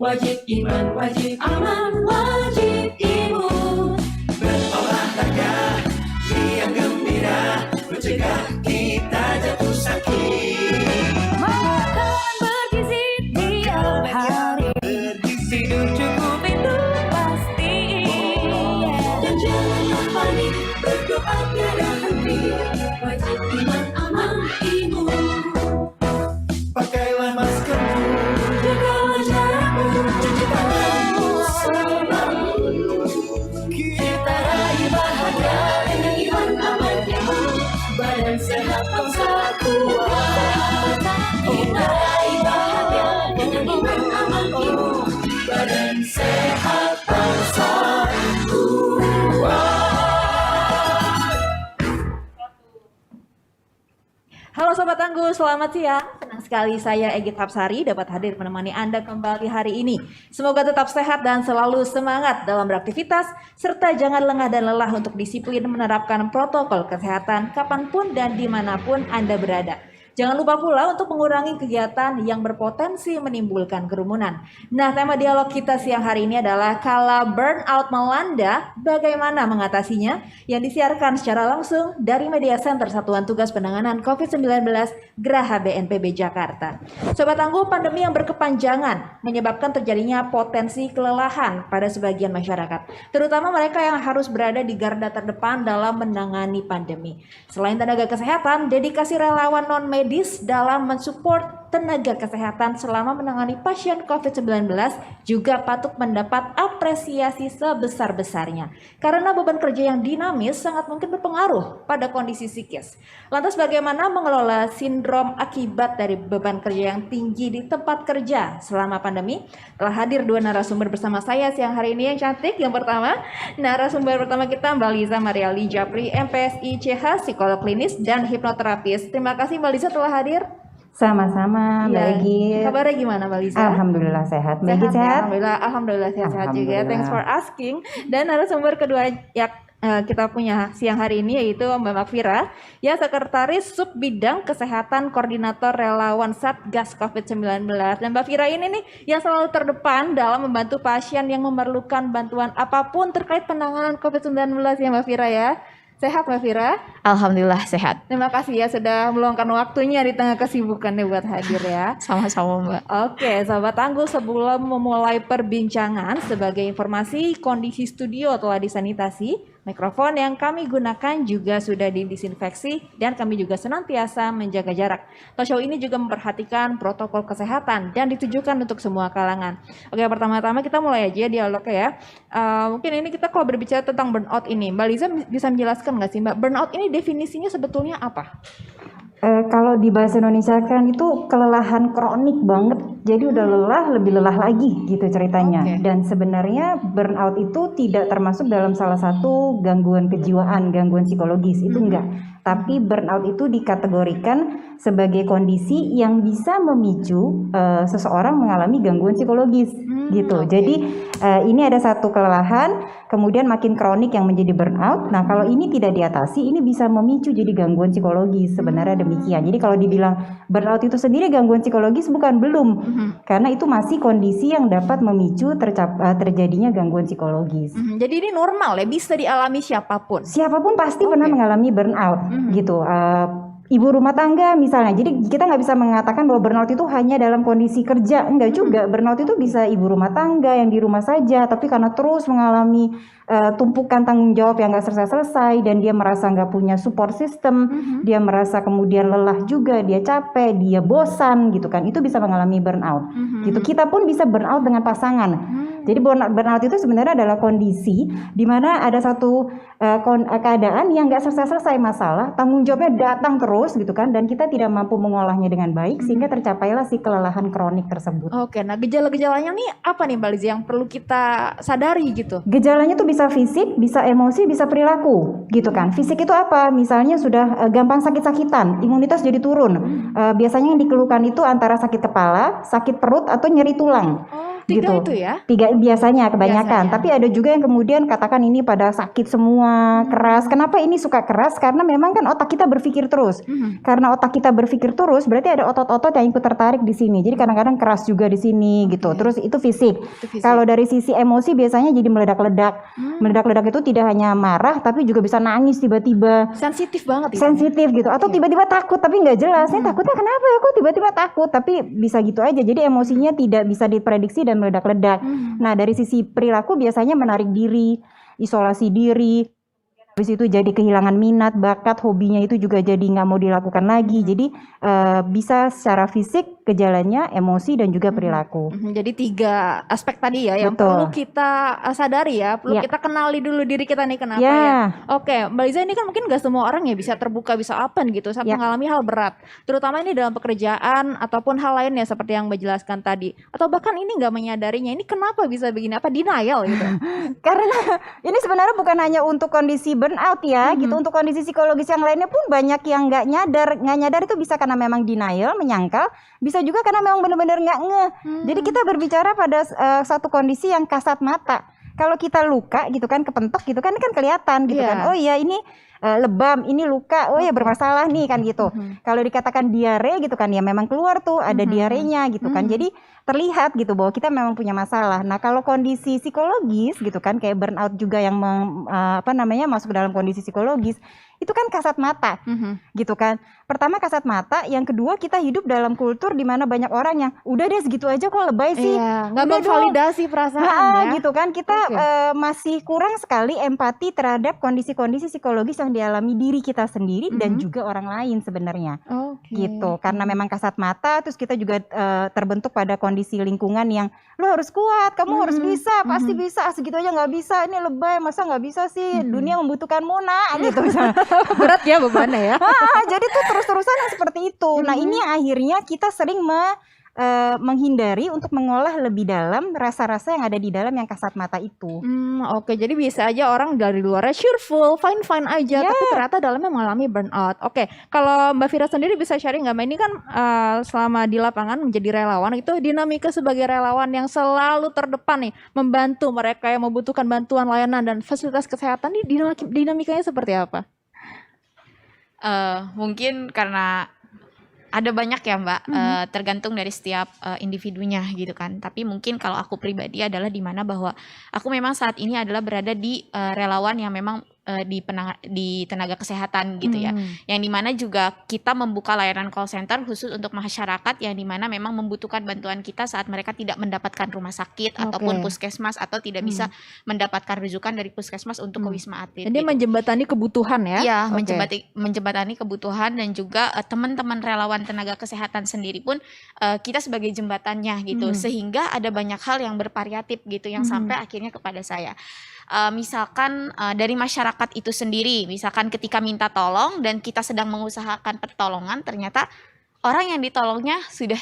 Wajib iman, wajib aman, wajib imun. Berolahraga, riang gembira, mencegah kita jatuh sakit. Makan bergizi tiap hari, tidur cukup itu pasti. Dan jangan panik, berdoa tiada henti. Wajib iman, aman, imun. Pakailah maskermu, Jaga jarakmu, cuci tanganmu selalu. Kita raih bahagia dengan iman, aman, imun. Badan sehat, bangsa kuat. Kita raih bahagia dengan iman, aman, imun. Badan sehat, bangsa kuat. Halo Sobat Tangguh, selamat siang. Senang sekali saya Egit Hapsari dapat hadir menemani Anda kembali hari ini. Semoga tetap sehat dan selalu semangat dalam beraktivitas, serta jangan lengah dan lelah untuk disiplin menerapkan protokol kesehatan kapanpun dan dimanapun Anda berada. Jangan lupa pula untuk mengurangi kegiatan yang berpotensi menimbulkan kerumunan. Nah, tema dialog kita siang hari ini adalah kala burnout melanda, bagaimana mengatasinya? Yang disiarkan secara langsung dari Media Center Satuan Tugas Penanganan COVID-19 Geraha BNPB Jakarta. Sobat Tangguh, pandemi yang berkepanjangan menyebabkan terjadinya potensi kelelahan pada sebagian masyarakat, terutama mereka yang harus berada di garda terdepan dalam menangani pandemi. Selain tenaga kesehatan, dedikasi relawan non-medis dalam mensupport tenaga kesehatan selama menangani pasien COVID-19 juga patut mendapat apresiasi sebesar-besarnya. Karena beban kerja yang dinamis sangat mungkin berpengaruh pada kondisi psikis. Lantas bagaimana mengelola sindrom akibat dari beban kerja yang tinggi di tempat kerja selama pandemi? Telah hadir dua narasumber bersama saya siang hari ini yang cantik. Yang pertama, narasumber pertama kita Mbak Liza Mariali Japri, MPSI CH, psikolog klinis dan hipnoterapis. Terima kasih Mbak Liza telah hadir. Sama-sama, Mbak Egit. Kabarnya gimana Mbak Liza? Alhamdulillah sehat. Mbak Egit sehat? Alhamdulillah sehat-sehat juga. Thanks for asking. Dan narasumber kedua yang kita punya siang hari ini yaitu Mbak Makfira, ya Sekretaris Sub Bidang Kesehatan Koordinator Relawan Satgas COVID-19. Dan Mbak Fira ini nih yang selalu terdepan dalam membantu pasien yang memerlukan bantuan apapun terkait penanganan COVID-19 ya Mbak Fira ya. Sehat Mbak Fira? Alhamdulillah sehat. Terima kasih ya sudah meluangkan waktunya di tengah kesibukannya buat hadir ya. Sama-sama Mbak. Oke, Sobat Tangguh, sebelum memulai perbincangan, sebagai informasi kondisi studio telah disanitasi. Mikrofon yang kami gunakan juga sudah didisinfeksi dan kami juga senantiasa menjaga jarak. Talk show ini juga memperhatikan protokol kesehatan dan ditujukan untuk semua kalangan. Oke, pertama-tama kita mulai aja dialognya ya. Mungkin ini kita kalau berbicara tentang burnout ini, Mbak Liza bisa menjelaskan nggak sih Mbak, burnout ini definisinya sebetulnya apa? Kalau di bahasa Indonesia kan itu kelelahan kronik banget, jadi udah lelah, lebih lelah lagi gitu ceritanya. Oke. Dan sebenarnya burnout itu tidak termasuk dalam salah satu gangguan kejiwaan, gangguan psikologis, itu enggak. Tapi burnout itu dikategorikan sebagai kondisi yang bisa memicu seseorang mengalami gangguan psikologis gitu. Oke. Jadi ini ada satu kelelahan, kemudian makin kronik yang menjadi burnout. Nah, kalau ini tidak diatasi, ini bisa memicu jadi gangguan psikologis. Sebenarnya demikian. Jadi kalau dibilang burnout itu sendiri gangguan psikologis, bukan, belum. Karena itu masih kondisi yang dapat memicu terjadinya gangguan psikologis. Jadi ini normal ya, bisa dialami siapapun. Siapapun pasti Oke. pernah mengalami burnout gitu. Ibu rumah tangga misalnya, jadi kita nggak bisa mengatakan bahwa burnout itu hanya dalam kondisi kerja, enggak juga. Burnout itu bisa ibu rumah tangga yang di rumah saja, tapi karena terus mengalami tumpukan tanggung jawab yang nggak selesai-selesai dan dia merasa nggak punya support system, dia merasa kemudian lelah juga, dia capek, dia bosan gitu kan, itu bisa mengalami burnout. Gitu. Kita pun bisa burnout dengan pasangan. Jadi burnout itu sebenarnya adalah kondisi di mana ada satu keadaan yang nggak selesai-selesai masalah, tanggung jawabnya datang terus gitu kan, dan kita tidak mampu mengolahnya dengan baik sehingga tercapailah si kelelahan kronik tersebut. Oke, nah gejala-gejalanya nih apa nih Mbak Liza yang perlu kita sadari gitu? Gejalanya tuh bisa fisik, bisa emosi, bisa perilaku gitu kan. Fisik itu apa? Misalnya sudah gampang sakit-sakitan, imunitas jadi turun. Biasanya yang dikeluhkan itu antara sakit kepala, sakit perut atau nyeri tulang. tiga gitu. itu ya? 3 biasanya kebanyakan, Biasanya. tapi ada juga yang kemudian katakan ini pada sakit semua, keras. Kenapa ini suka keras? Karena memang kan otak kita berpikir terus. Karena otak kita berpikir terus, berarti ada otot-otot yang ikut tertarik di sini. Jadi kadang-kadang keras juga di sini gitu. Terus itu fisik. fisik. Kalau dari sisi emosi biasanya jadi meledak-ledak. Meledak-ledak itu tidak hanya marah, tapi juga bisa nangis tiba-tiba. Sensitif banget itu. Sensitif gitu, atau tiba-tiba takut tapi nggak jelas. Ini takutnya kenapa ya? Kok tiba-tiba takut? Tapi bisa gitu aja. Jadi emosinya tidak bisa diprediksi dan meledak-ledak. Nah, dari sisi perilaku biasanya menarik diri, isolasi diri. Habis itu jadi kehilangan minat, bakat, hobinya itu juga jadi nggak mau dilakukan lagi. Jadi bisa secara fisik, gejalanya, emosi dan juga perilaku. Jadi 3 aspek tadi ya yang Betul. perlu kita sadari ya, perlu Ya. kita kenali dulu diri kita nih kenapa Ya. ya. Oke, Mbak Liza, ini kan mungkin gak semua orang ya bisa terbuka, bisa open gitu saat Ya. mengalami hal berat, terutama ini dalam pekerjaan ataupun hal lainnya seperti yang Mbak jelaskan tadi, atau bahkan ini nggak menyadarinya, ini kenapa bisa begini, apa denial gitu. Karena ini sebenarnya bukan hanya untuk kondisi burnout ya, gitu. Untuk kondisi psikologis yang lainnya pun banyak yang nggak nyadar itu bisa karena memang denial, menyangkal, bisa juga karena memang benar-benar nggak ngeh. Jadi kita berbicara pada satu kondisi yang kasat mata. Kalau kita luka gitu kan, kepentok gitu kan, ini kan kelihatan gitu Iya. kan. Oh iya ini lebam, ini luka, oh ya bermasalah nih kan gitu. Kalau dikatakan diare gitu kan, ya memang keluar tuh ada diarenya gitu kan. Jadi terlihat gitu bahwa kita memang punya masalah. Nah kalau kondisi psikologis gitu kan, kayak burnout juga yang masuk ke dalam kondisi psikologis, itu kan kasat mata gitu kan. Pertama kasat mata, yang kedua kita hidup dalam kultur di mana banyak orang yang udah deh segitu aja kok lebay sih. Iya, nggak Udah dong. memvalidasi perasaan ya. Gitu kan, kita Oke. masih kurang sekali empati terhadap kondisi-kondisi psikologis yang dialami diri kita sendiri dan juga orang lain sebenarnya. Oke. Gitu, karena memang kasat mata, terus kita juga terbentuk pada kondisi lingkungan yang lo harus kuat, kamu harus bisa, pasti bisa, segitu aja nggak bisa, ini lebay, masa nggak bisa sih, dunia membutuhkanmu nak, gitu misalnya. Berat ya bebannya ya. Jadi tuh terus-terusan yang seperti itu. Nah ini yang akhirnya kita sering menghindari untuk mengolah lebih dalam rasa-rasa yang ada di dalam yang kasat mata itu. Oke, jadi bisa aja orang dari luarnya cheerful, fine-fine aja, Ya. tapi ternyata dalamnya mengalami burnout. Oke, kalau Mbak Fira sendiri bisa sharing nggak, Mbak? Ini kan selama di lapangan menjadi relawan, itu dinamika sebagai relawan yang selalu terdepan nih, membantu mereka yang membutuhkan bantuan layanan dan fasilitas kesehatan, ini dinamikanya seperti apa? Mungkin karena ada banyak ya Mbak, tergantung dari setiap individunya gitu kan. Tapi mungkin kalau aku pribadi adalah di mana bahwa aku memang saat ini adalah berada di relawan yang memang di tenaga kesehatan gitu ya. Yang dimana juga kita membuka layanan call center khusus untuk masyarakat yang dimana memang membutuhkan bantuan kita saat mereka tidak mendapatkan rumah sakit ataupun puskesmas atau tidak bisa mendapatkan rujukan dari puskesmas untuk ke Wisma Atlet. Jadi gitu. menjembatani kebutuhan ya? Iya, Oke. menjembatani kebutuhan dan juga teman-teman relawan tenaga kesehatan sendiri pun kita sebagai jembatannya gitu. Sehingga ada banyak hal yang bervariatif gitu yang sampai akhirnya kepada saya. Misalkan dari masyarakat itu sendiri, misalkan ketika minta tolong dan kita sedang mengusahakan pertolongan, ternyata orang yang ditolongnya sudah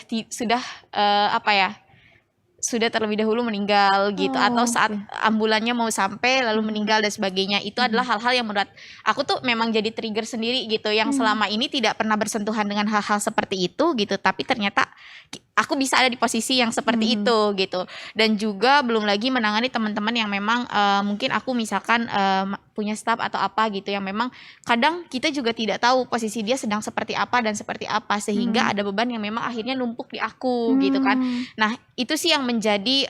terlebih dahulu meninggal gitu, atau saat ambulannya mau sampai lalu meninggal dan sebagainya. Itu adalah hal-hal yang menurut aku tuh memang jadi trigger sendiri gitu, yang selama ini tidak pernah bersentuhan dengan hal-hal seperti itu gitu, tapi ternyata aku bisa ada di posisi yang seperti itu gitu. Dan juga belum lagi menangani teman-teman yang memang mungkin aku misalkan punya staf atau apa gitu, yang memang kadang kita juga tidak tahu posisi dia sedang seperti apa dan seperti apa, sehingga ada beban yang memang akhirnya numpuk di aku gitu kan. Nah itu sih yang menjadi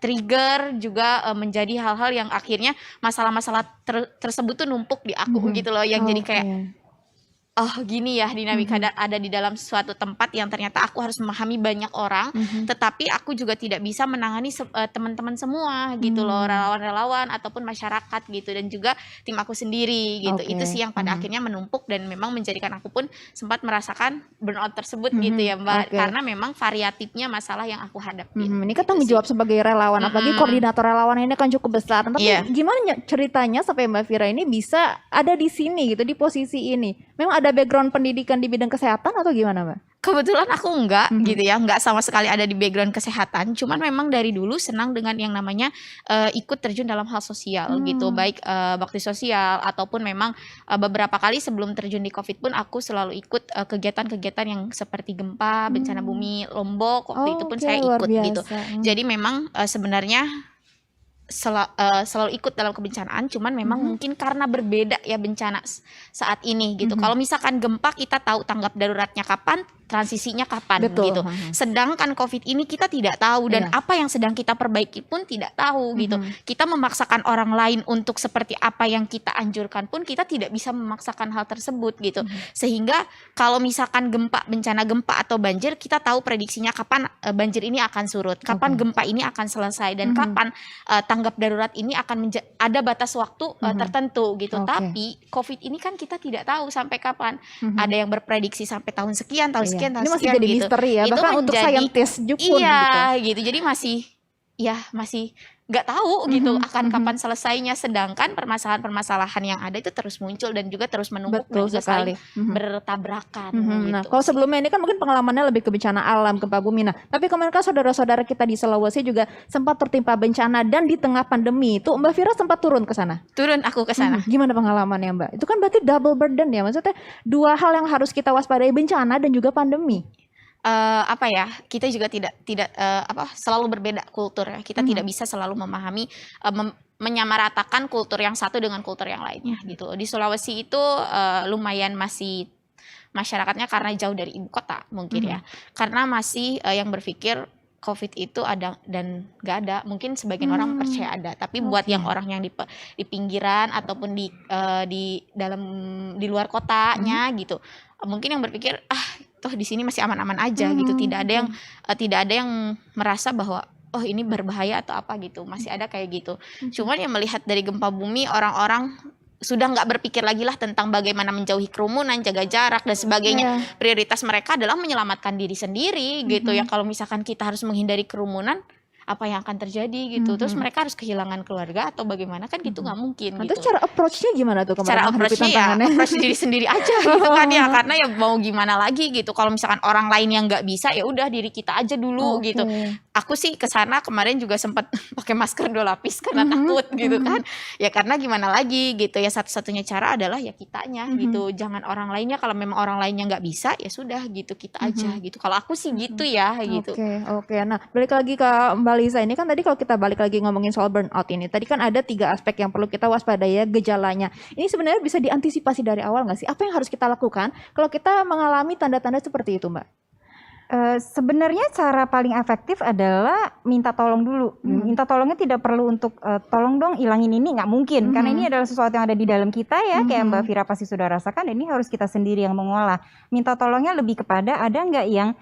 trigger juga, menjadi hal-hal yang akhirnya masalah-masalah tersebut tuh numpuk di aku gitu loh, yang jadi kayak oh gini ya dinamika ada di dalam suatu tempat yang ternyata aku harus memahami banyak orang, tetapi aku juga tidak bisa menangani teman-teman semua gitu loh, relawan-relawan ataupun masyarakat gitu, dan juga tim aku sendiri gitu. Oke. Itu sih yang pada akhirnya menumpuk dan memang menjadikan aku pun sempat merasakan burnout tersebut gitu ya Mbak, Oke. karena memang variatifnya masalah yang aku hadapi. Ini kan tanggung jawab sebagai relawan, apalagi koordinator relawan ini kan cukup besar. Tapi Iya. gimana ceritanya sampai Mbak Fira ini bisa ada di sini gitu, di posisi ini? Memang ada background pendidikan di bidang kesehatan atau gimana Mbak? Kebetulan aku enggak gitu ya, enggak sama sekali ada di background kesehatan. Cuman memang dari dulu senang dengan yang namanya ikut terjun dalam hal sosial gitu, baik bakti sosial ataupun memang beberapa kali sebelum terjun di COVID pun aku selalu ikut kegiatan-kegiatan yang seperti gempa, bencana bumi Lombok, waktu itu pun Oke, saya luar ikut gitu. biasa. Jadi memang sebenarnya selalu ikut dalam kebencanaan, cuman memang mungkin karena berbeda ya bencana saat ini gitu. Kalau misalkan gempa kita tahu tanggap daruratnya kapan, transisinya kapan Betul. gitu. Sedangkan COVID ini kita tidak tahu dan Iya. apa yang sedang kita perbaiki pun tidak tahu gitu. Kita memaksakan orang lain untuk seperti apa yang kita anjurkan pun kita tidak bisa memaksakan hal tersebut gitu. Sehingga kalau misalkan bencana gempa atau banjir, kita tahu prediksinya kapan banjir ini akan surut, kapan gempa ini akan selesai dan kapan tanggap darurat ini akan ada batas waktu tertentu gitu. Oke. Tapi COVID ini kan kita tidak tahu sampai kapan. Ada yang berprediksi sampai tahun sekian, tahun Iya. sekian, tahun Ini masih sekian jadi gitu. misteri ya, Itu bahkan untuk menjadi- saintis pun iya gitu. gitu. Jadi masih nggak tahu gitu akan kapan selesainya. Sedangkan permasalahan-permasalahan yang ada itu terus muncul dan juga terus menumpuk Betul dan juga sekali. saling bertabrakan Nah, gitu. kalau sebelumnya ini kan mungkin pengalamannya lebih ke bencana alam, gempa bumi. Nah, tapi kemarin kan saudara-saudara kita di Sulawesi juga sempat tertimpa bencana dan di tengah pandemi itu Mbak Vira sempat turun ke sana. Turun aku ke sana. Gimana pengalamannya Mbak? Itu kan berarti double burden ya, maksudnya dua hal yang harus kita waspadai, bencana dan juga pandemi. Apa ya, kita juga tidak selalu berbeda kultur ya. Kita tidak bisa selalu memahami menyamaratakan kultur yang satu dengan kultur yang lainnya gitu. Di Sulawesi itu lumayan masih masyarakatnya karena jauh dari ibu kota mungkin ya. Karena masih yang berpikir COVID itu ada dan gak ada. Mungkin sebagian orang percaya ada, tapi buat yang orang yang di pinggiran ataupun di luar kotanya gitu, mungkin yang berpikir toh di sini masih aman-aman aja gitu. Tidak ada yang merasa bahwa oh ini berbahaya atau apa gitu. Masih ada kayak gitu. Cuman yang melihat dari gempa bumi, orang-orang sudah nggak berpikir lagi lah tentang bagaimana menjauhi kerumunan, jaga jarak dan sebagainya. Prioritas mereka adalah menyelamatkan diri sendiri gitu ya. Kalau misalkan kita harus menghindari kerumunan, apa yang akan terjadi gitu. Terus mereka harus kehilangan keluarga atau bagaimana, kan gitu nggak mungkin Nah, gitu. terus cara approach-nya gimana tuh kemarin Cara menghadapi approach-nya ya tantangannya? approach diri sendiri aja gitu kan ya, karena ya mau gimana lagi gitu. Kalau misalkan orang lain yang nggak bisa, ya udah diri kita aja dulu Oke. gitu. Aku sih kesana kemarin juga sempat pakai masker 2 lapis karena takut gitu kan. Ya karena gimana lagi gitu ya, satu-satunya cara adalah ya kitanya gitu. Jangan orang lainnya, kalau memang orang lainnya nggak bisa ya sudah gitu, kita aja gitu. Kalau aku sih gitu ya gitu. Oke. Nah, balik lagi ke Mbak Lisa ini kan tadi kalau kita balik lagi ngomongin soal burnout ini, tadi kan ada 3 aspek yang perlu kita waspadai ya, gejalanya. Ini sebenarnya bisa diantisipasi dari awal nggak sih? Apa yang harus kita lakukan kalau kita mengalami tanda-tanda seperti itu, Mbak? Sebenarnya cara paling efektif adalah minta tolong dulu. Minta tolongnya tidak perlu untuk tolong dong ilangin ini, nggak mungkin. Karena ini adalah sesuatu yang ada di dalam kita ya, kayak Mbak Vira pasti sudah rasakan. Dan ini harus kita sendiri yang mengolah. Minta tolongnya lebih kepada ada nggak yang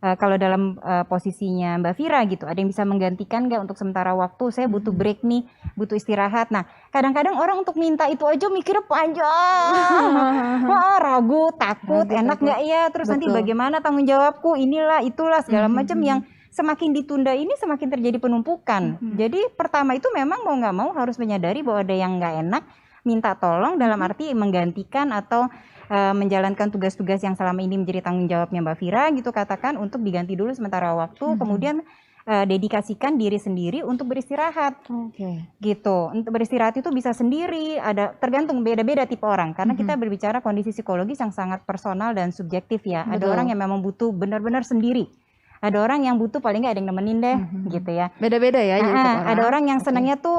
kalau dalam posisinya Mbak Vira gitu, ada yang bisa menggantikan nggak untuk sementara waktu, saya butuh break nih, butuh istirahat. Nah, kadang-kadang orang untuk minta itu aja mikirnya panjang, ragu, takut, enak nggak ya, terus nanti Betul. bagaimana tanggung jawabku, inilah, itulah, segala macam yang semakin ditunda ini semakin terjadi penumpukan. Jadi pertama itu memang mau nggak mau harus menyadari bahwa ada yang nggak enak, minta tolong dalam arti menggantikan atau menjalankan tugas-tugas yang selama ini menjadi tanggung jawabnya Mbak Vira gitu, katakan untuk diganti dulu sementara waktu, kemudian dedikasikan diri sendiri untuk beristirahat. Oke. Gitu. Untuk beristirahat itu bisa sendiri, ada tergantung beda-beda tipe orang karena kita berbicara kondisi psikologis yang sangat personal dan subjektif ya. Ada Betul. orang yang memang butuh benar-benar sendiri. Ada orang yang butuh paling nggak ada yang nemenin deh gitu ya. Beda-beda ya. jadi tiap Ada orang yang Oke. senangnya tuh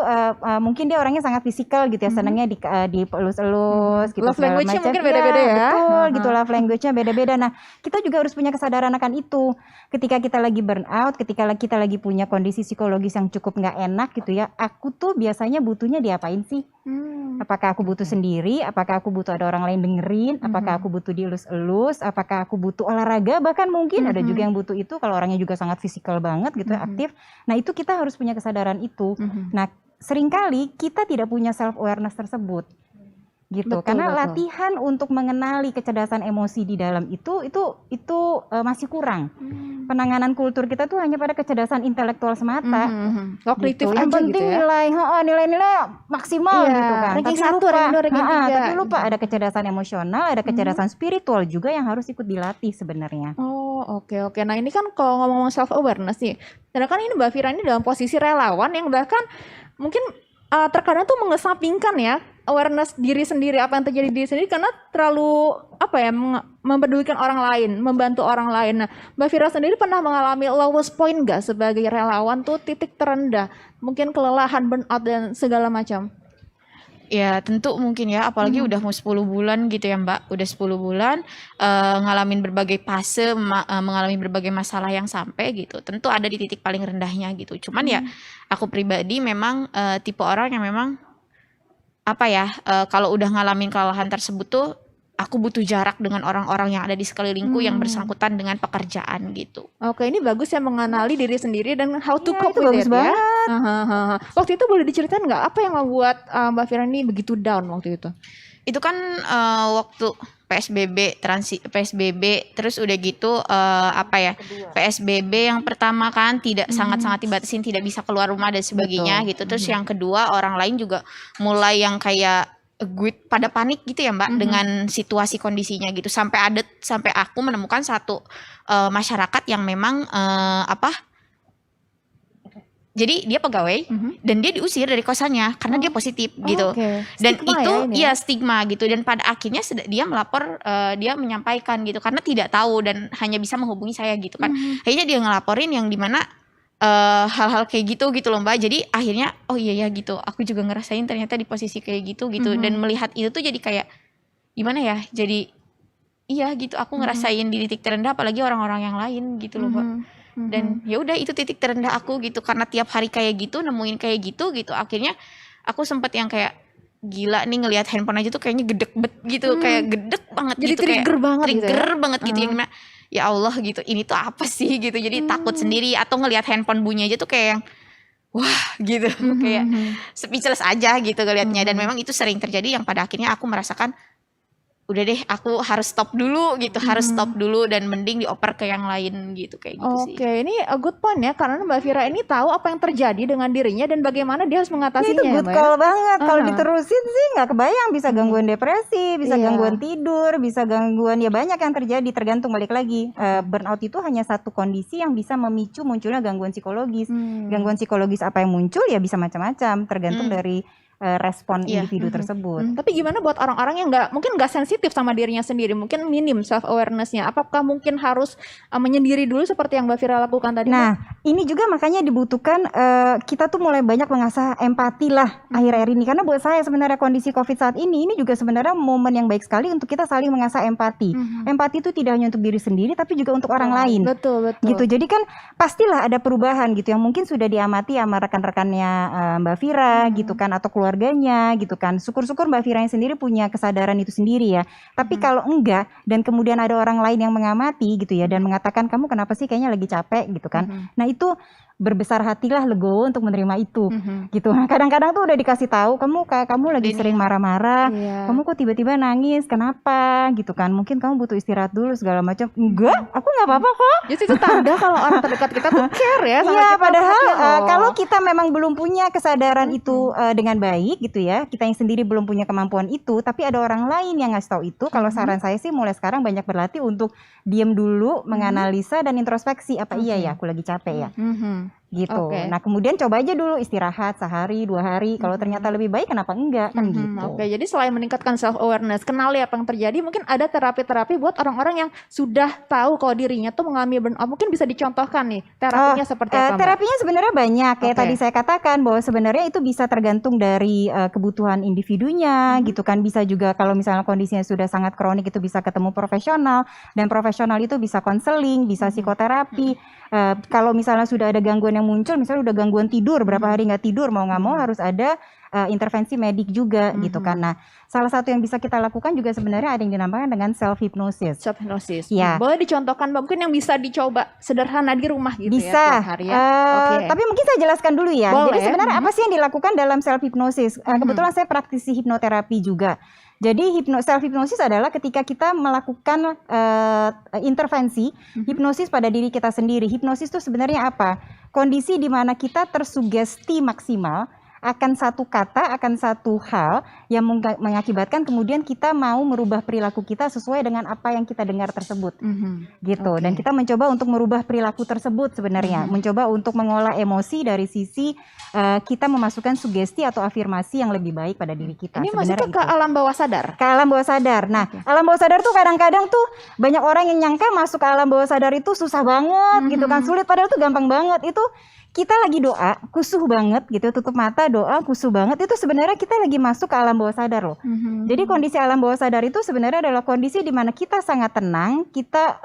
mungkin dia orangnya sangat fisikal gitu ya, senangnya dipelus-elus gitu. Love segala language-nya macam. mungkin beda-beda ya. Betul gitu, love language-nya beda-beda. Nah, kita juga harus punya kesadaran akan itu. Ketika kita lagi burnout, ketika kita lagi punya kondisi psikologis yang cukup nggak enak gitu ya, aku tuh biasanya butuhnya diapain sih? Apakah aku butuh sendiri? Apakah aku butuh ada orang lain dengerin? Apakah aku butuh dielus-elus? Apakah aku butuh olahraga? Bahkan mungkin ada juga yang butuh itu kalau orangnya juga sangat fisikal banget gitu ya, aktif. Nah, itu kita harus punya kesadaran itu. Nah, seringkali kita tidak punya self awareness tersebut. Gitu. Betul, Karena betul. latihan untuk mengenali kecerdasan emosi di dalam itu masih kurang. Penanganan kultur kita tuh hanya pada kecerdasan intelektual semata. Kognitif Gitu. Yang aja penting gitu ya. nilai-nilai maksimal Iya, gitu kan. ranking Tapi 1, lupa, ranking 2, ranking 3. tapi lupa ada kecerdasan emosional, ada kecerdasan spiritual juga yang harus ikut dilatih sebenarnya. Oke oke. Nah ini kan kalau ngomong self awareness nih, sedangkan ini Mbak Fira ini dalam posisi relawan yang bahkan mungkin terkadang tuh mengesampingkan ya awareness diri sendiri, apa yang terjadi di diri sendiri karena terlalu apa ya mempedulikan orang lain, membantu orang lain. Nah Mbak Fira sendiri pernah mengalami lowest point nggak sebagai relawan tuh titik terendah, mungkin kelelahan, burnout dan segala macam? Ya tentu mungkin ya, apalagi udah mau 10 bulan gitu ya Mbak, udah 10 bulan ngalamin berbagai fase, mengalami berbagai masalah yang sampai gitu, tentu ada di titik paling rendahnya gitu. Cuman ya aku pribadi memang tipe orang yang memang apa ya, kalau udah ngalamin kelelahan tersebut tuh aku butuh jarak dengan orang-orang yang ada di sekelilingku yang bersangkutan dengan pekerjaan gitu. Oke, ini bagus ya mengenali diri sendiri dan how to Ya, cope itu with bagus it ya. banget. Waktu itu boleh diceritain nggak apa yang membuat Mbak Fira ini begitu down waktu itu? Itu kan waktu PSBB terus udah gitu apa ya, PSBB yang pertama kan tidak sangat-sangat dibatasin, tidak bisa keluar rumah dan sebagainya gitu. Terus yang kedua orang lain juga mulai yang kayak pada panik gitu ya Mbak dengan situasi kondisinya gitu, sampai aku menemukan satu masyarakat yang memang jadi dia pegawai dan dia diusir dari kosannya karena dia positif gitu. Oke. Dan Stigma itu ya ini ya? stigma gitu, dan pada akhirnya dia melapor, dia menyampaikan gitu karena tidak tahu dan hanya bisa menghubungi saya gitu kan. Akhirnya dia ngelaporin yang dimana hal-hal kayak gitu loh Mbak. Jadi akhirnya oh iya ya gitu, aku juga ngerasain ternyata di posisi kayak gitu dan melihat itu tuh jadi kayak gimana ya, jadi iya gitu, aku ngerasain di titik terendah apalagi orang-orang yang lain gitu loh Mbak. Dan ya udah itu titik terendah aku gitu, karena tiap hari kayak gitu, nemuin kayak gitu akhirnya aku sempet yang kayak gila nih ngelihat handphone aja tuh kayaknya gedek bet gitu, kayak gedek banget Jadi gitu, kayak trigger banget gitu ya? trigger banget gitu yang gimana, ya Allah gitu, ini tuh apa sih gitu, jadi takut sendiri, atau ngelihat handphone bunyi aja tuh kayak yang wah gitu, kayak speechless aja gitu ngelihatnya. Dan memang itu sering terjadi yang pada akhirnya aku merasakan udah deh aku harus stop dulu gitu, harus stop dulu dan mending dioper ke yang lain gitu, kayak gitu sih. Oke, ini a good point ya, karena Mbak Fira ini tahu apa yang terjadi dengan dirinya dan bagaimana dia harus Ya, mengatasinya itu ya, good Mbak ya? call banget. Kalau Ah. diterusin sih nggak kebayang, bisa gangguan depresi, bisa Iya. gangguan tidur, bisa gangguan ya banyak yang terjadi, tergantung balik lagi. Burnout itu hanya satu kondisi yang bisa memicu munculnya gangguan psikologis. Gangguan psikologis apa yang muncul ya bisa macam-macam, tergantung dari respon Iya. individu tersebut. Tapi gimana buat orang-orang yang mungkin nggak sensitif sama dirinya sendiri, mungkin minim self awareness-nya? Apakah mungkin harus menyendiri dulu seperti yang Mbak Fira lakukan tadi? Mbak? Nah, ini juga makanya dibutuhkan kita tuh mulai banyak mengasah empati lah akhir-akhir ini. Karena buat saya sebenarnya kondisi COVID saat ini juga sebenarnya momen yang baik sekali untuk kita saling mengasah empati. Empati itu tidak hanya untuk diri sendiri, tapi juga untuk orang lain. Betul. Gitu. Jadi kan pastilah ada perubahan gitu yang mungkin sudah diamati sama rekan-rekannya Mbak Fira gitu kan, atau keluarganya gitu kan. Syukur-syukur Mbak Fira yang sendiri punya kesadaran itu sendiri ya. Tapi kalau enggak dan kemudian ada orang lain yang mengamati gitu ya dan mengatakan kamu kenapa sih kayaknya lagi capek gitu kan. Nah, itu berbesar hatilah, legowo untuk menerima itu gitu. Nah, kadang-kadang tuh udah dikasih tahu kamu lagi sering marah-marah, Iya. kamu kok tiba-tiba nangis, kenapa gitu kan, mungkin kamu butuh istirahat dulu segala macam. Enggak, aku nggak apa-apa kok. Jadi itu tanda kalau orang terdekat kita tuh care ya sama Iya, kita. padahal perhatian loh. kalau kita memang belum punya kesadaran itu dengan baik gitu ya, kita yang sendiri belum punya kemampuan itu, tapi ada orang lain yang ngasih tahu itu. Kalau saran saya sih mulai sekarang banyak berlatih untuk diam dulu, menganalisa dan introspeksi, apa iya ya aku lagi capek ya gitu. Oke. Nah, kemudian coba aja dulu istirahat sehari 2 hari, kalau ternyata lebih baik kenapa enggak kan gitu. Oke, jadi selain meningkatkan self awareness, kenali apa yang terjadi, mungkin ada terapi-terapi buat orang-orang yang sudah tahu kalau dirinya tuh mengalami burnout. Mungkin bisa dicontohkan nih terapinya seperti apa, Mbak? Terapinya sebenarnya banyak kayak Oke. tadi saya katakan bahwa sebenarnya itu bisa tergantung dari kebutuhan individunya gitu kan. Bisa juga kalau misalnya kondisinya sudah sangat kronik itu bisa ketemu profesional, dan profesional itu bisa konseling, bisa psikoterapi. Kalau misalnya sudah ada gangguan yang muncul, misalnya udah gangguan tidur berapa hari nggak tidur, mau nggak mau harus ada intervensi medik juga gitu kan. Nah, salah satu yang bisa kita lakukan juga sebenarnya ada yang dinamakan dengan self hypnosis. Self hypnosis. Ya. Boleh dicontohkan Mbak, mungkin yang bisa dicoba sederhana di rumah gitu Bisa, ya tiap hari ya. Oke. tapi mungkin saya jelaskan dulu ya. Boleh. Jadi sebenarnya apa sih yang dilakukan dalam self hypnosis? Kebetulan saya praktisi hipnoterapi juga. Jadi self hypnosis adalah ketika kita melakukan intervensi hipnosis pada diri kita sendiri. Hipnosis itu sebenarnya apa? Kondisi di mana kita tersugesti maksimal akan satu kata, akan satu hal yang mengakibatkan kemudian kita mau merubah perilaku kita sesuai dengan apa yang kita dengar tersebut. Gitu. Oke. Dan kita mencoba untuk merubah perilaku tersebut sebenarnya, mencoba untuk mengolah emosi dari sisi kita memasukkan sugesti atau afirmasi yang lebih baik pada diri kita. Ini Sebenarnya masuknya ke itu. alam bawah sadar. Ke alam bawah sadar. Nah, alam bawah sadar tuh kadang-kadang tuh banyak orang yang nyangka masuk ke alam bawah sadar itu susah banget gitu kan, sulit, padahal tuh gampang banget. Itu kita lagi doa, kusuh banget gitu, tutup mata doa, kusuh banget, itu sebenarnya kita lagi masuk ke alam bawah sadar loh. Jadi kondisi alam bawah sadar itu sebenarnya adalah kondisi di mana kita sangat tenang, kita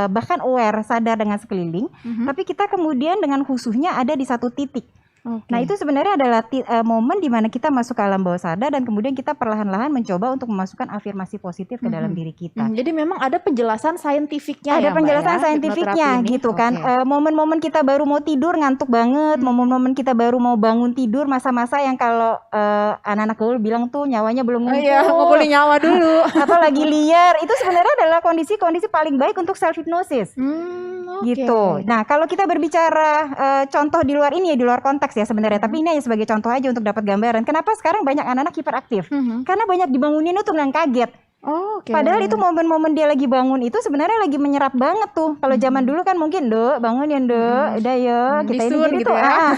bahkan aware, sadar dengan sekeliling, tapi kita kemudian dengan khusyuknya ada di satu titik. Nah, itu sebenarnya adalah momen di mana kita masuk ke alam bawah sadar dan kemudian kita perlahan-lahan mencoba untuk memasukkan afirmasi positif ke dalam diri kita. Jadi memang ada penjelasan saintifiknya Ada ya, Mbak, penjelasan ya, saintifiknya hipnoterapi ini. gitu kan. Oke. Momen-momen kita baru mau tidur ngantuk banget, momen-momen kita baru mau bangun tidur, masa-masa yang kalau anak-anak gaul bilang tuh nyawanya belum Oh ngumpul. iya, ngumpulin nyawa dulu. Atau lagi liar, itu sebenarnya adalah kondisi-kondisi paling baik untuk self hypnosis. Oke. Gitu. Nah, kalau kita berbicara contoh di luar ini ya, di luar konteks ya sebenarnya, tapi ini hanya sebagai contoh aja untuk dapat gambaran. Kenapa sekarang banyak anak-anak hiperaktif? Karena banyak dibangunin itu dengan kaget. Oh, oke. Padahal itu momen-momen dia lagi bangun itu sebenarnya lagi menyerap banget tuh. Kalau zaman dulu kan mungkin, "Dok, bangun ya, Dok. Udah ya, kita ini Disun gini gitu tuh." ya.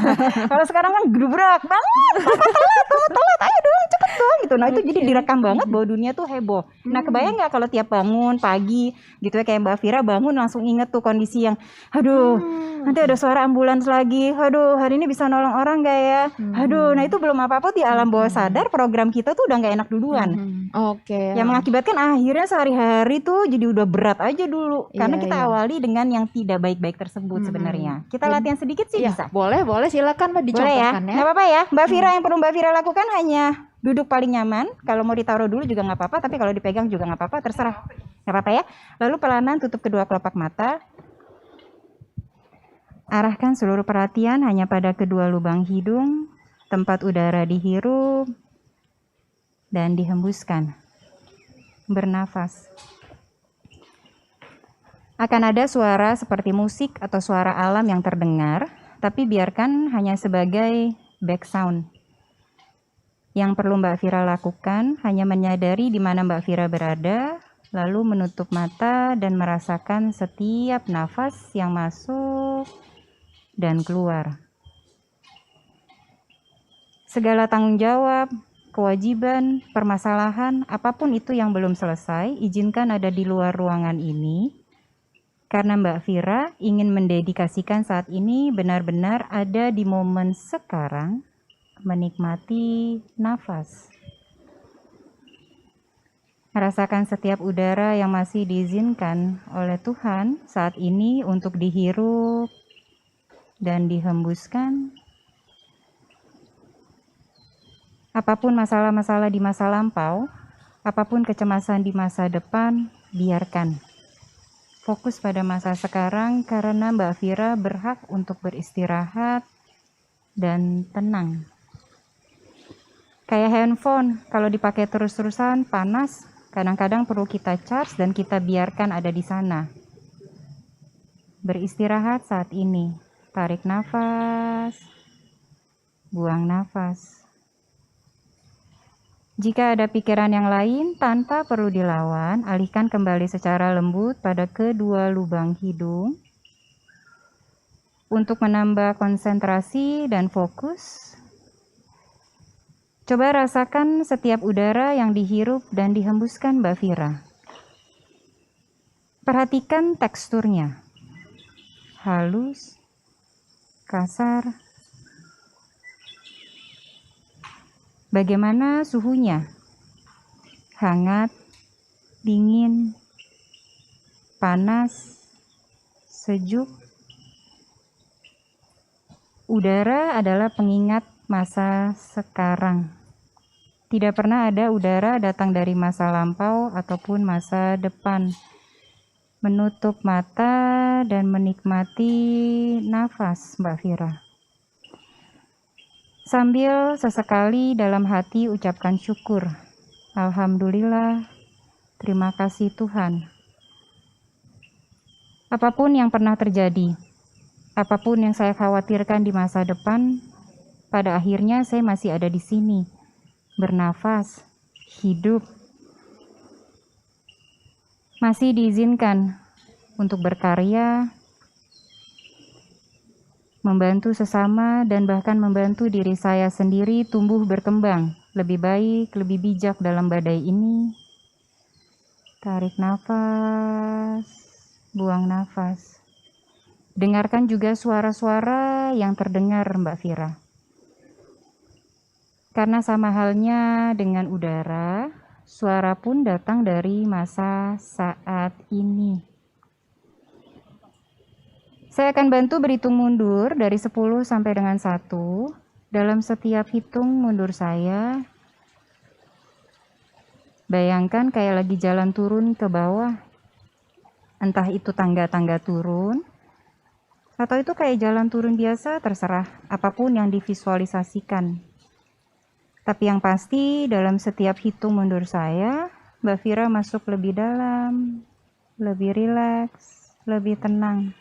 Kalau sekarang kan gedubrak, "Bangun, Papa telat, ayo dong, cepet dong." Gitu. Nah, itu jadi direkam banget bahwa dunia tuh heboh. Nah, kebayang nggak kalau tiap bangun pagi gitu ya, kayak Mbak Vira bangun langsung inget tuh kondisi yang, aduh, nanti ada suara ambulans lagi. Aduh, hari ini bisa nolong orang nggak ya? Aduh, nah itu belum apa-apa di alam bawah sadar, program kita tuh udah nggak enak duluan. Oke. Yang mengakibatkan akhirnya sehari-hari tuh jadi udah berat aja dulu. Karena Iya, kita iya. awali dengan yang tidak baik-baik tersebut sebenarnya. Kita latihan sedikit sih Iya, bisa. boleh silakan Mbak Boleh ya? dicontohkan ya. Nggak apa-apa ya. Mbak Vira, yang perlu Mbak Vira lakukan hanya duduk paling nyaman. Kalau mau ditaruh dulu juga nggak apa-apa, tapi kalau dipegang juga nggak apa-apa, terserah. Nggak apa-apa ya. Lalu pelanan tutup kedua kelopak mata. Arahkan seluruh perhatian hanya pada kedua lubang hidung, tempat udara dihirup dan dihembuskan. Bernafas. Akan ada suara seperti musik atau suara alam yang terdengar, tapi biarkan hanya sebagai background. Yang perlu Mbak Vira lakukan hanya menyadari di mana Mbak Vira berada, lalu menutup mata dan merasakan setiap nafas yang masuk dan keluar. Segala tanggung jawab, kewajiban, permasalahan, apapun itu yang belum selesai, izinkan ada di luar ruangan ini. Karena Mbak Vira ingin mendedikasikan saat ini benar-benar ada di momen sekarang, menikmati nafas. Merasakan setiap udara yang masih diizinkan oleh Tuhan saat ini untuk dihirup dan dihembuskan. Apapun masalah-masalah di masa lampau, apapun kecemasan di masa depan, biarkan. Fokus pada masa sekarang karena Mbak Vira berhak untuk beristirahat dan tenang. Kayak handphone, kalau dipakai terus-terusan panas, kadang-kadang perlu kita charge dan kita biarkan ada di sana. Beristirahat saat ini. Tarik nafas, buang nafas. Jika ada pikiran yang lain tanpa perlu dilawan, alihkan kembali secara lembut pada kedua lubang hidung untuk menambah konsentrasi dan fokus. Coba rasakan setiap udara yang dihirup dan dihembuskan Mbak Vira. Perhatikan teksturnya. Halus, kasar. Bagaimana suhunya? Hangat, dingin, panas, sejuk. Udara adalah pengingat masa sekarang. Tidak pernah ada udara datang dari masa lampau ataupun masa depan. Menutup mata dan menikmati nafas Mbak Vira. Sambil sesekali dalam hati ucapkan syukur. Alhamdulillah, terima kasih Tuhan. Apapun yang pernah terjadi, apapun yang saya khawatirkan di masa depan, pada akhirnya saya masih ada di sini, bernafas, hidup. Masih diizinkan untuk berkarya, membantu sesama, dan bahkan membantu diri saya sendiri tumbuh berkembang, lebih baik, lebih bijak dalam badai ini. Tarik nafas, buang nafas. Dengarkan juga suara-suara yang terdengar, Mbak Vira. Karena sama halnya dengan udara, suara pun datang dari masa saat ini. Saya akan bantu berhitung mundur dari 10 sampai dengan 1. Dalam setiap hitung mundur saya, bayangkan kayak lagi jalan turun ke bawah. Entah itu tangga-tangga turun, atau itu kayak jalan turun biasa, terserah apapun yang divisualisasikan. Tapi yang pasti dalam setiap hitung mundur saya, Mbak Vira masuk lebih dalam, lebih rileks, lebih tenang.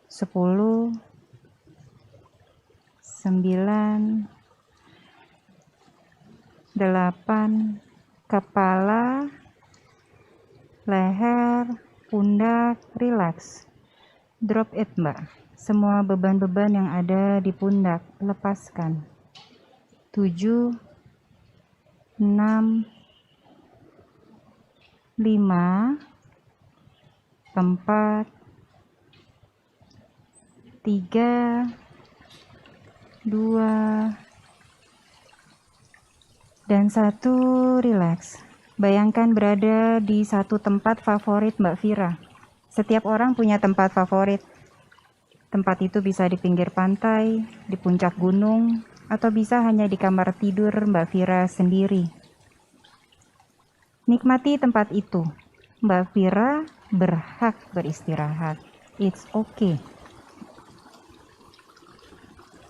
10, 9, 8, kepala, leher, pundak, rileks. Drop it, Mbak. Semua beban-beban yang ada di pundak, lepaskan. 7, 6, 5, 4, 3, 2, dan 1, rileks. Bayangkan berada di satu tempat favorit Mbak Vira. Setiap orang punya tempat favorit. Tempat itu bisa di pinggir pantai, di puncak gunung, atau bisa hanya di kamar tidur Mbak Vira sendiri. Nikmati tempat itu. Mbak Vira berhak beristirahat. It's okay.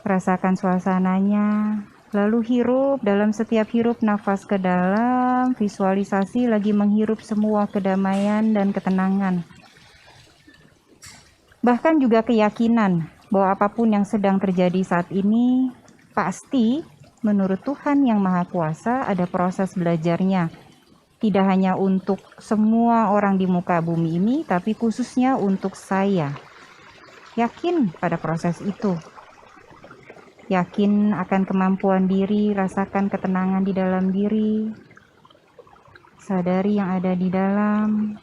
Rasakan suasananya, lalu hirup. Dalam setiap hirup nafas ke dalam, visualisasi lagi menghirup semua kedamaian dan ketenangan. Bahkan juga keyakinan bahwa apapun yang sedang terjadi saat ini, pasti menurut Tuhan Yang Maha Kuasa ada proses belajarnya. Tidak hanya untuk semua orang di muka bumi ini, tapi khususnya untuk saya. Yakin pada proses itu. Yakin akan kemampuan diri, rasakan ketenangan di dalam diri. Sadari yang ada di dalam.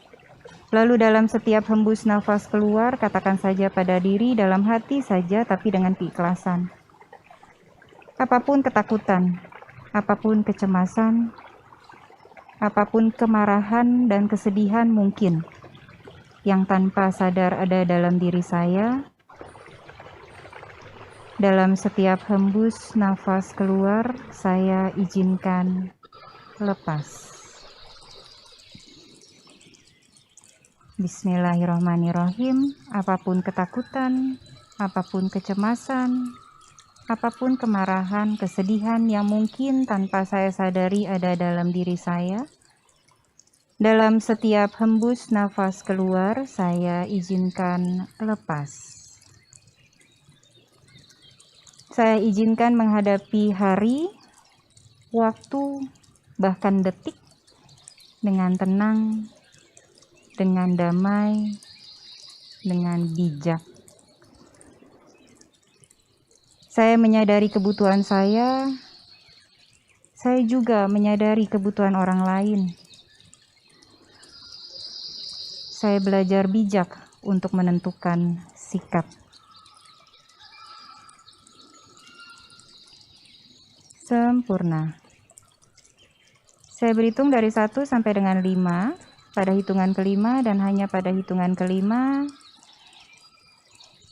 Lalu dalam setiap hembus nafas keluar, katakan saja pada diri dalam hati saja, tapi dengan keikhlasan. Apapun ketakutan, apapun kecemasan, apapun kemarahan dan kesedihan mungkin yang tanpa sadar ada dalam diri saya, dalam setiap hembus nafas keluar, saya izinkan lepas. Bismillahirrahmanirrahim. Apapun ketakutan, apapun kecemasan, apapun kemarahan, kesedihan yang mungkin tanpa saya sadari ada dalam diri saya, dalam setiap hembus nafas keluar, saya izinkan lepas. Saya izinkan menghadapi hari, waktu, bahkan detik dengan tenang, dengan damai, dengan bijak. Saya menyadari kebutuhan saya juga menyadari kebutuhan orang lain. Saya belajar bijak untuk menentukan sikap. Sempurna. Saya berhitung dari 1 sampai dengan 5. Pada hitungan kelima dan hanya pada hitungan kelima,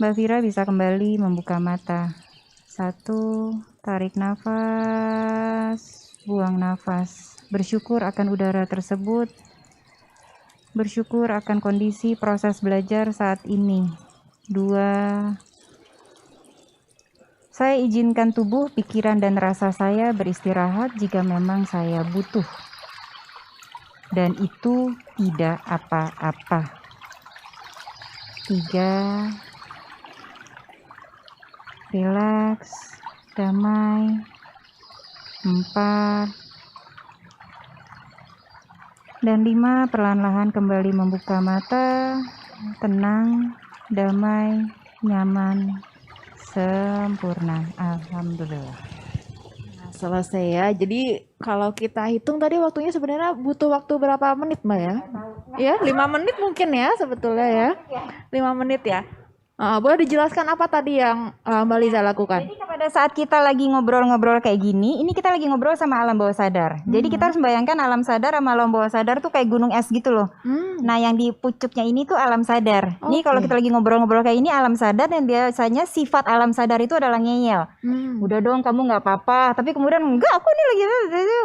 Mbak Vira bisa kembali membuka mata. 1, tarik nafas, buang nafas. Bersyukur akan udara tersebut. Bersyukur akan kondisi proses belajar saat ini. 2, saya izinkan tubuh, pikiran, dan rasa saya beristirahat jika memang saya butuh. Dan itu tidak apa-apa. 3, rileks, damai. 4 dan 5, perlahan-lahan kembali membuka mata, tenang, damai, nyaman, sempurna. Alhamdulillah. Nah, selesai ya. Jadi kalau kita hitung tadi waktunya sebenarnya butuh waktu berapa menit Mbak ya? Ya 5 menit mungkin ya sebetulnya ya. 5 menit ya. Boleh dijelaskan apa tadi yang Mbak Liza lakukan? Jadi pada saat kita lagi ngobrol-ngobrol kayak gini, ini kita lagi ngobrol sama alam bawah sadar. Jadi kita harus membayangkan alam sadar sama alam bawah sadar tuh kayak gunung es gitu loh. Nah yang di pucuknya ini tuh alam sadar. Ini kalau kita lagi ngobrol-ngobrol kayak ini alam sadar, dan biasanya sifat alam sadar itu adalah ngeyel. Udah dong kamu nggak apa-apa. Tapi kemudian enggak, aku ini lagi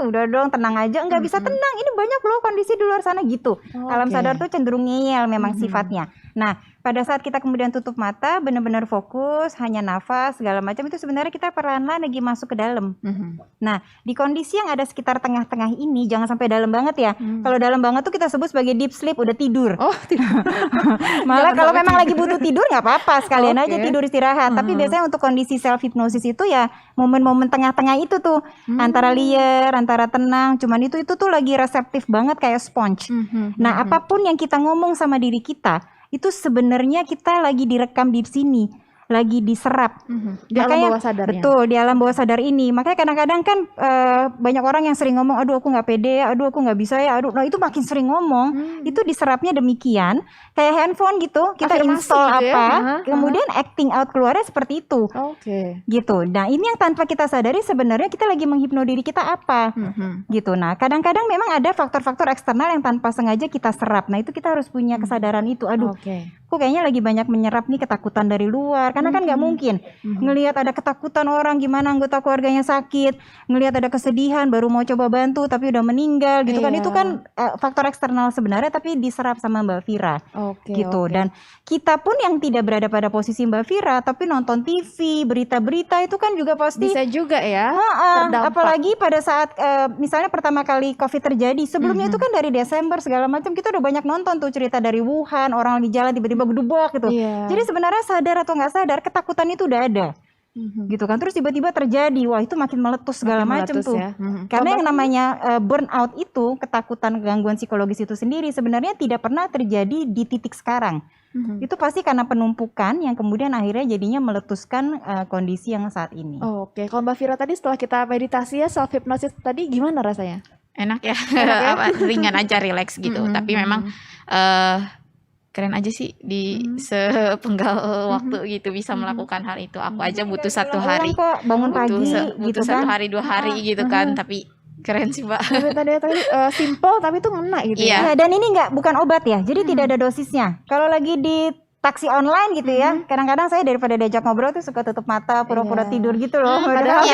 udah dong tenang aja. Nggak bisa tenang, ini banyak loh kondisi di luar sana gitu. Alam sadar tuh cenderung ngeyel memang sifatnya. Nah pada saat kita kemudian tutup mata, benar-benar fokus, hanya nafas, segala macam, itu sebenarnya kita perlahan-lahan lagi masuk ke dalam. Nah, di kondisi yang ada sekitar tengah-tengah ini, jangan sampai dalam banget ya. Kalau dalam banget tuh kita sebut sebagai deep sleep, udah tidur. Malah kalau memang lagi butuh tidur nggak apa-apa, sekalian aja tidur istirahat. Tapi biasanya untuk kondisi self hypnosis itu ya momen-momen tengah-tengah itu tuh, antara liar, antara tenang, cuman itu tuh lagi reseptif banget kayak sponge. Nah, apapun yang kita ngomong sama diri kita, itu sebenarnya kita lagi direkam di sini, lagi diserap. Di alam bawah sadarnya. Betul, di alam bawah sadar ini. Makanya kadang-kadang kan banyak orang yang sering ngomong, aduh aku nggak pede ya, aduh aku nggak bisa ya, aduh. Nah itu makin sering ngomong, itu diserapnya demikian. Kayak handphone gitu, kita Afirmasi install gitu ya. apa, kemudian acting out keluarnya seperti itu. Gitu. Nah ini yang tanpa kita sadari sebenarnya kita lagi menghipno diri kita apa. Gitu. Nah kadang-kadang memang ada faktor-faktor eksternal yang tanpa sengaja kita serap. Nah itu kita harus punya kesadaran itu. Aduh, aku kayaknya lagi banyak menyerap nih ketakutan dari luar. Karena kan nggak mungkin ngelihat ada ketakutan orang, gimana anggota keluarganya sakit, ngelihat ada kesedihan baru mau coba bantu tapi udah meninggal gitu kan. Itu kan faktor eksternal sebenarnya tapi diserap sama Mbak Vira. Gitu. Dan kita pun yang tidak berada pada posisi Mbak Vira tapi nonton TV, berita-berita itu kan juga pasti bisa juga ya. Apalagi pada saat misalnya pertama kali COVID terjadi, sebelumnya itu kan dari Desember segala macam kita udah banyak nonton tuh cerita dari Wuhan, orang di jalan tiba-tiba gedubak gitu. Jadi sebenarnya sadar atau nggak sadar ketakutan itu udah ada. Gitu kan, terus tiba-tiba terjadi, wah itu makin meletus segala macam tuh ya. Karena yang namanya burnout itu, ketakutan, gangguan psikologis itu sendiri sebenarnya tidak pernah terjadi di titik sekarang. Itu pasti karena penumpukan yang kemudian akhirnya jadinya meletuskan kondisi yang saat ini. Kalau Mbak Vira tadi setelah kita meditasi ya, self hypnosis tadi gimana rasanya? Enak ya, ringan aja, relax gitu. Tapi memang keren aja sih di sepenggal waktu gitu bisa melakukan hal itu. Aku aja butuh 1 hari, bangun pagi butuh gitu 1 kan, hari 2 hari gitu kan. Tapi keren sih Mbak. Tadi simple tapi itu ngena gitu ya. Dan ini bukan obat ya, jadi tidak ada dosisnya. Kalau lagi di taksi online gitu ya, kadang-kadang saya daripada diajak ngobrol tuh suka tutup mata, pura-pura tidur gitu loh. Padahal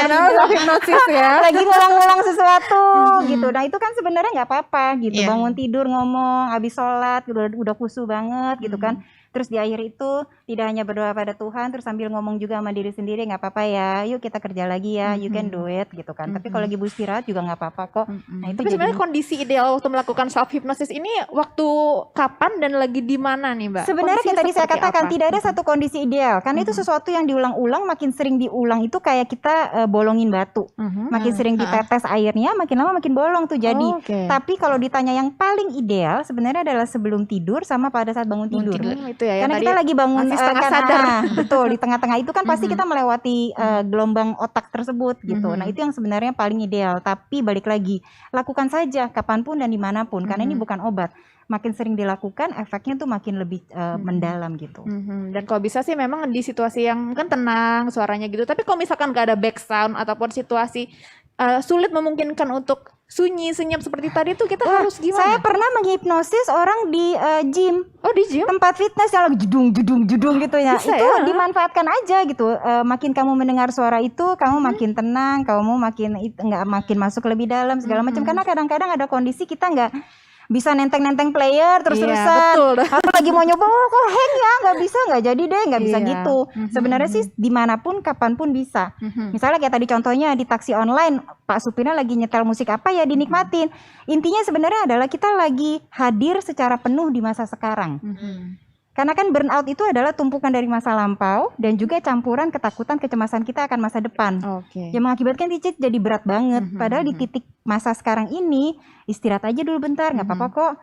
hipnosis ya. Lagi ngulang-ngulang sesuatu gitu. Nah itu kan sebenarnya nggak apa-apa gitu. Bangun tidur ngomong, habis sholat udah khusyuk banget gitu kan. Terus di akhir itu tidak hanya berdoa pada Tuhan, terus sambil ngomong juga sama diri sendiri, nggak apa-apa ya, yuk kita kerja lagi ya, you can do it gitu kan. Tapi kalau lagi beristirahat juga nggak apa-apa kok. Nah itu tapi sebenarnya kondisi ideal waktu melakukan self hypnosis ini waktu kapan dan lagi di mana nih Mbak? Sebenarnya kayak tadi saya katakan tidak ada satu kondisi ideal, karena itu sesuatu yang diulang-ulang, makin sering diulang itu kayak kita bolongin batu. Makin sering ditetes airnya, makin lama makin bolong tuh jadi. Tapi kalau ditanya yang paling ideal sebenarnya adalah sebelum tidur sama pada saat bangun tidur. Ya, karena kita lagi bangun setengah sadar. Betul, di tengah-tengah itu kan pasti kita melewati gelombang otak tersebut gitu. Nah itu yang sebenarnya paling ideal. Tapi balik lagi, lakukan saja kapanpun dan dimanapun, karena ini bukan obat. Makin sering dilakukan, efeknya tuh makin lebih mendalam gitu. Dan kalau bisa sih memang di situasi yang kan tenang suaranya gitu. Tapi kalau misalkan gak ada back sound ataupun situasi sulit memungkinkan untuk sunyi, senyap seperti tadi tuh kita harus gimana? Saya pernah menghipnosis orang di gym. Di gym? Tempat fitness yang lagi jedung gitu ya. Bisa itu ya? dimanfaatkan aja gitu. Makin kamu mendengar suara itu, kamu makin tenang, kamu nggak makin masuk lebih dalam segala macam. Karena kadang-kadang ada kondisi kita nggak bisa nenteng-nenteng player terus-terusan. Aku lagi mau nyoba, kok hang ya, nggak jadi deh, nggak bisa gitu. Sebenarnya sih dimanapun, kapanpun bisa. Misalnya kayak tadi contohnya di taksi online, Pak supirnya lagi nyetel musik apa ya dinikmatin. Intinya sebenarnya adalah kita lagi hadir secara penuh di masa sekarang. Karena kan burnout itu adalah tumpukan dari masa lampau dan juga campuran ketakutan, kecemasan kita akan masa depan. Oke. Yang mengakibatkan kita jadi berat banget. Padahal di titik masa sekarang ini istirahat aja dulu bentar, nggak apa-apa kok.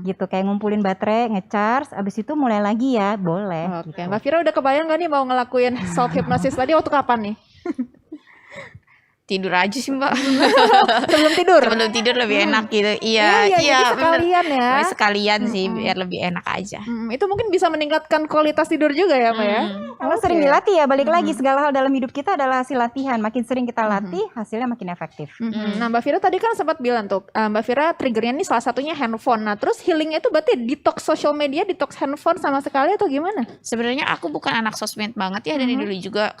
Gitu, kayak ngumpulin baterai, ngecharge, abis itu mulai lagi ya, boleh. Oke, gitu. Mbak Vira udah kebayang gak nih mau ngelakuin self hypnosis tadi waktu kapan nih? Tidur aja sih Mbak. Sebelum tidur. Sebelum tidur lebih enak gitu. Oh Iya, iya, jadi bener. sekalian ya. Pokoknya sekalian sih biar lebih enak aja. Itu mungkin bisa meningkatkan kualitas tidur juga ya, Mbak ya. Kalau sering dilatih ya, balik lagi segala hal dalam hidup kita adalah hasil latihan. Makin sering kita latih, hasilnya makin efektif. Nah, Mbak Vira tadi kan sempat bilang tuh, Mbak Vira triggernya nih salah satunya handphone. Nah, terus healingnya itu berarti detox social media, detox handphone sama sekali atau gimana? Sebenarnya aku bukan anak sosmed banget ya dari dulu juga,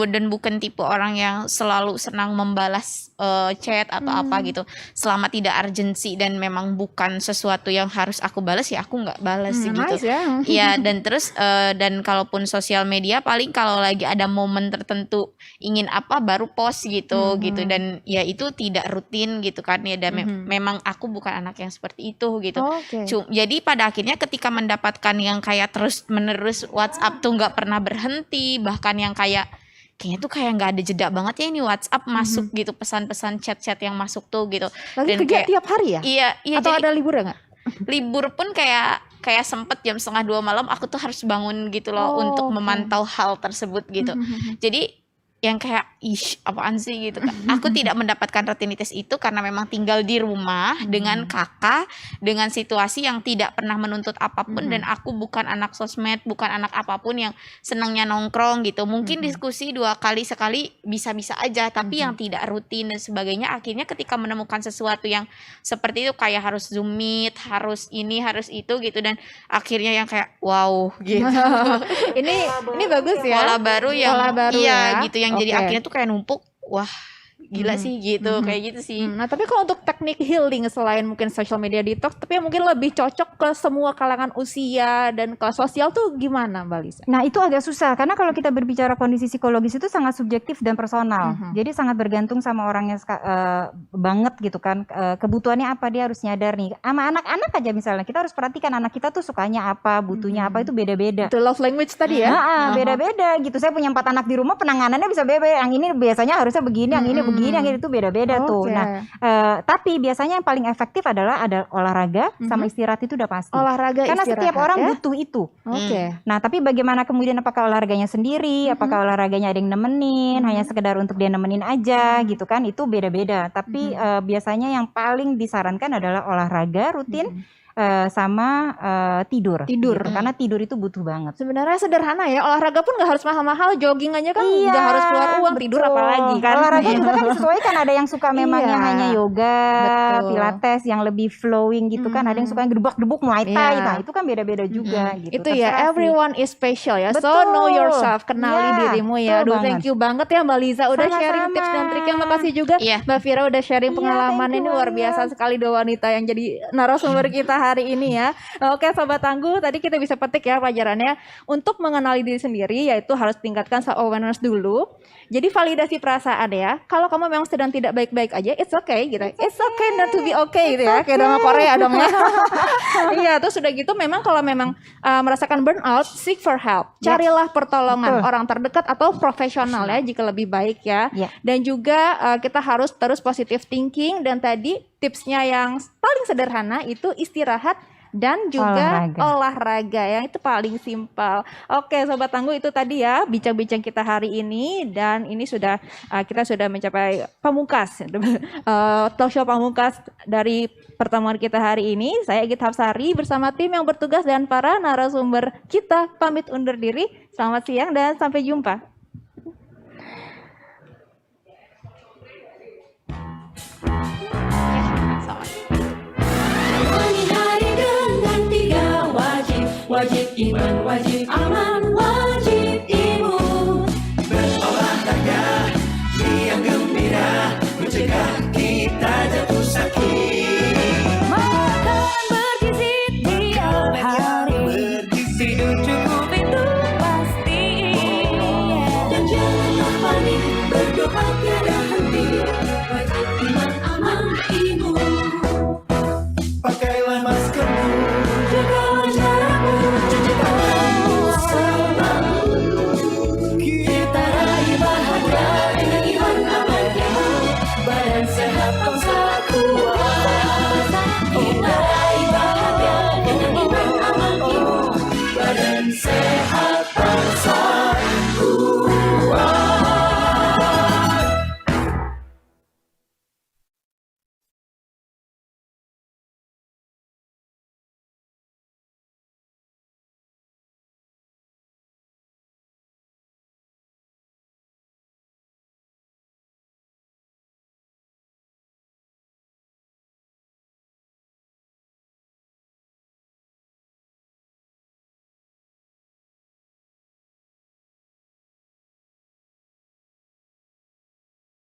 dan bukan tipe orang yang selalu senang membalas chat atau apa gitu. Selama tidak urgensi dan memang bukan sesuatu yang harus aku balas ya aku nggak balas gitu. Nice ya. Iya, dan terus dan kalaupun sosial media paling kalau lagi ada momen tertentu ingin apa baru post gitu gitu, dan ya itu tidak rutin gitu kan ya, dan memang aku bukan anak yang seperti itu gitu. Oke. Jadi pada akhirnya ketika mendapatkan yang kayak terus menerus WhatsApp tuh nggak pernah berhenti, bahkan yang kayaknya tuh kayak nggak ada jeda banget ya ini WhatsApp masuk gitu, pesan-pesan chat-chat yang masuk tuh gitu. Lagi Dan kerja kayak- tiap hari ya? Iya, Atau jadi ada libur nggak? libur pun kayak sempet jam 1:30 malam aku tuh harus bangun gitu loh Oh, untuk oke. memantau hal tersebut gitu. Jadi yang kayak apaan sih gitu kan. Aku tidak mendapatkan rutinitas itu karena memang tinggal di rumah dengan kakak, dengan situasi yang tidak pernah menuntut apapun, dan aku bukan anak sosmed, bukan anak apapun yang senangnya nongkrong gitu. Mungkin diskusi 2 kali sekali bisa-bisa aja, tapi yang tidak rutin dan sebagainya. Akhirnya ketika menemukan sesuatu yang seperti itu kayak harus Zoom meet, harus ini, harus itu gitu, dan akhirnya yang kayak wow gitu. ini bagus ya. Pola baru yang Pola baru iya ya. gitu, yang jadi Oke. akhirnya tuh kayak numpuk, wah gila sih gitu, kayak gitu sih. Nah, tapi kalau untuk teknik healing selain mungkin social media detox, tapi yang mungkin lebih cocok ke semua kalangan usia dan kelas sosial tuh gimana, Mbak Lisa? Nah itu agak susah karena kalau kita berbicara kondisi psikologis itu sangat subjektif dan personal. Jadi sangat bergantung sama orangnya banget gitu kan. Kebutuhannya apa, dia harus nyadar nih. Sama anak-anak aja misalnya kita harus perhatikan anak kita tuh sukanya apa, butuhnya apa, itu beda-beda. Itu love language tadi ya? Beda-beda gitu. Saya punya 4 anak di rumah, penanganannya bisa beda. Yang ini biasanya harusnya begini, yang ini begini, yang ini tuh beda-beda tuh. Oke. Nah, tapi biasanya yang paling efektif adalah ada olahraga sama istirahat, itu udah pasti. Olahraga, Karena istirahat setiap orang ya? butuh itu. Oke. Nah, tapi bagaimana kemudian, apakah olahraganya sendiri, apakah olahraganya ada yang nemenin, hanya sekedar untuk dia nemenin aja gitu kan, itu beda-beda. Tapi biasanya yang paling disarankan adalah olahraga rutin sama tidur. Tidur. Gitu. Karena tidur itu butuh banget. Sebenarnya sederhana ya, olahraga pun nggak harus mahal-mahal, jogging aja kan nggak harus keluar uang, tidur betul. apalagi kan. Olahraga juga kan disesuaikan, ada yang suka memang Iya. yang hanya yoga, Betul. pilates yang lebih flowing gitu kan, ada yang suka yang gedebak-gedebuk muay thai, Iya. nah itu kan beda-beda juga gitu. Itu ya, Terserah sih. everyone is special ya. So Betul. know yourself, kenali Iya, dirimu ya. betul Aduh, thank banget. you banget ya Mbak Liza udah Sama-sama. sharing tips dan triknya. Makasih juga Iya. Mbak Vira udah sharing Iya, pengalaman. thank you Ini luar banget. biasa sekali, dua wanita yang jadi narasumber kita hari ini ya. Oke Sobat Tangguh, tadi kita bisa petik ya pelajarannya. Untuk mengenali diri sendiri yaitu harus tingkatkan self awareness dulu. Jadi validasi perasaan ya. Kalau kamu memang sedang tidak baik-baik aja, it's okay gitu. It's okay not to be okay gitu ya. Kayak drama Korea dong ya. Iya, terus udah gitu memang kalau memang merasakan burnout, seek for help. Carilah pertolongan Betul. orang terdekat atau profesional ya jika lebih baik ya. Ya. Dan juga kita harus terus positive thinking, dan tadi tipsnya yang paling sederhana itu istirahat dan juga olahraga yang itu paling simpel. Oke Sobat Tangguh, itu tadi ya bincang-bincang kita hari ini, dan ini sudah kita sudah mencapai pamungkas talk show pamungkas dari pertemuan kita hari ini. Saya Egit Hapsari bersama tim yang bertugas dan para narasumber kita pamit undur diri. Selamat siang dan sampai jumpa. Jalani hari dengan 3 wajib, wajib iman, wajib aman,